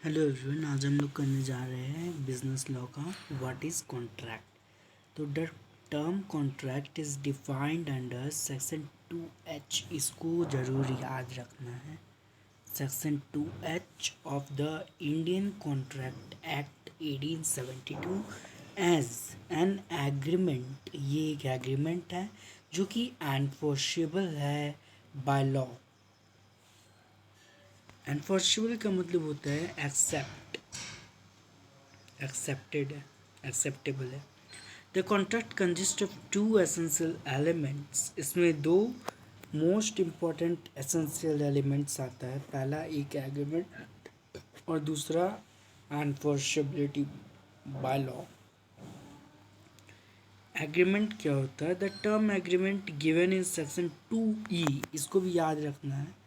Hello everyone, आज हम लोग करने जा रहे हैं बिजनेस लॉ का व्हाट इज़ कॉन्ट्रैक्ट। तो the term contract is defined under section 2H। इसको ज़रूर याद रखना है। Section 2H of the Indian contract act 1872 as an agreement. ये एक एग्रीमेंट है जो कि एनफोर्सेबल है बाय लॉ। एनफोर्सेबल का मतलब होता है एक्सेप्टेड है, एक्सेप्टेबल है। The contract consist of two essential elements. इसमें दो मोस्ट इम्पॉर्टेंट एसेंशियल एलिमेंट्स आता है। पहला एक एग्रीमेंट और दूसरा एनफोर्सेबिलिटी बाय लॉ। एग्रीमेंट क्या होता है? The term agreement given in section 2E, इसको भी याद रखना है।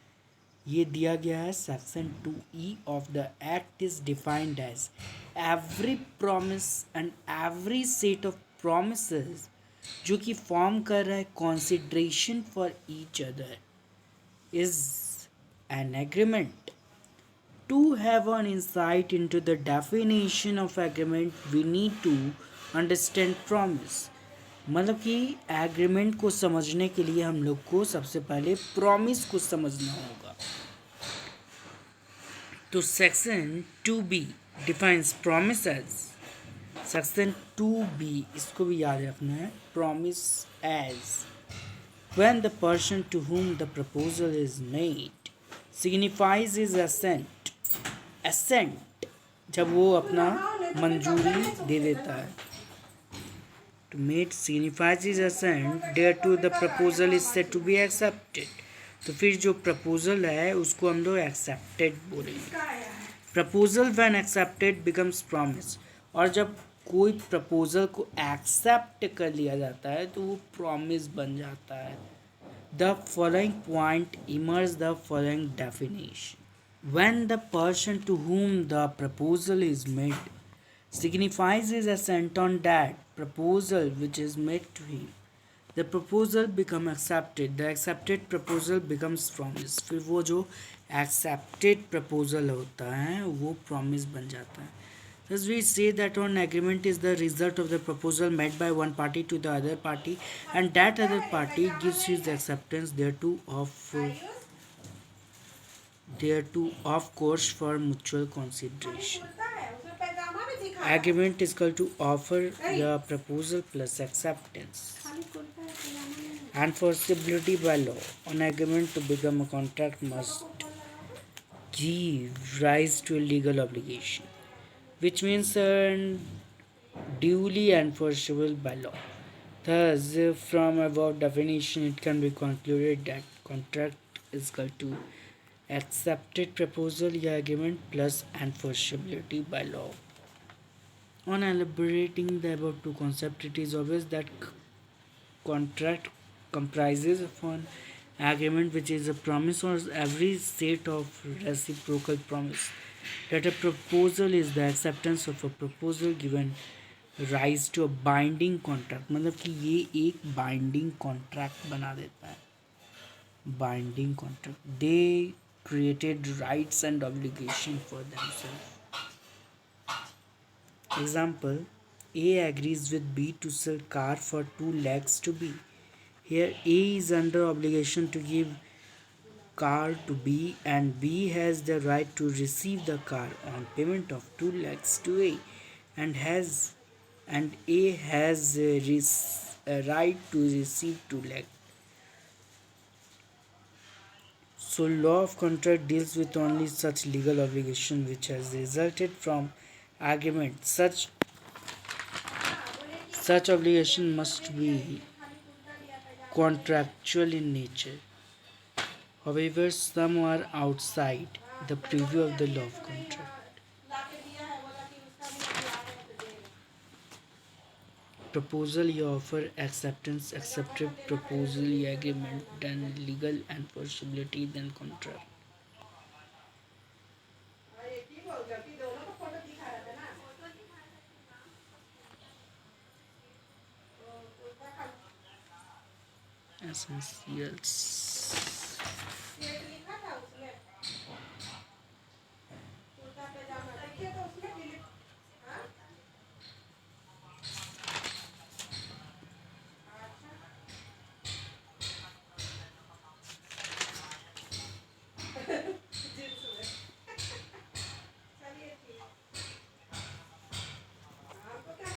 ये दिया गया है section 2E of the act is defined as every promise and every set of promises जो कि फॉर्म कर रहा है consideration for each other is an agreement. To have an insight into the definition of agreement, we need to understand promise। मतलब कि agreement को समझने के लिए हम लोग को सबसे पहले प्रॉमिस को समझना होगा। तो section 2B defines promise as. Section 2B इसको भी याद रखना है। Promise as when the person to whom the proposal is made signifies his assent जब वो अपना मंजूरी दे देता है। to made signifies his assent thereto the proposal is said to be accepted। तो फिर जो प्रपोजल है उसको हम लोग एक्सेप्टेड बोलेंगे। Proposal when accepted becomes promise. और जब कोई प्रपोजल को एक्सेप्ट कर लिया जाता है तो वो प्रॉमिस बन जाता है। The following point emerge the following definition. When the person to whom the proposal is made signifies his assent on that proposal which is made to him, the proposal become accepted, the accepted proposal becomes promise। फिर वो जो accepted proposal होता है वो promise बन जाता है। Thus we say that an agreement is the result of the proposal made by one party to the other party and that other party gives his acceptance thereto of course for mutual consideration। Agreement is equal to offer the proposal plus acceptance। Enforceability by law. An agreement to become a contract must give rise to a legal obligation, which means duly enforceable by law। Thus, from above definition, it can be concluded that contract is equal to accepted proposal या agreement plus enforceability by law। On elaborating the above two concepts, it is obvious that contract comprises of an agreement which is a promise or every set of reciprocal promise, that a proposal is the acceptance of a proposal given rise to a binding contract। मतलब कि ये एक binding contract बना देता है। Binding contract they created rights and obligation for themselves। Example, A agrees with B to sell car for 2 lakhs to B। Here A is under obligation to give car to B and B has the right to receive the car on payment of 2 lakhs to A and A has a right to receive 2 lakhs। So law of contract deals with only such legal obligation which has resulted from agreement। Such obligation must be contractual in nature। However, some are outside the preview of the law of contract। Proposal या offer, acceptance, accepted proposal या agreement, then legal enforceability, then contract। Essentials।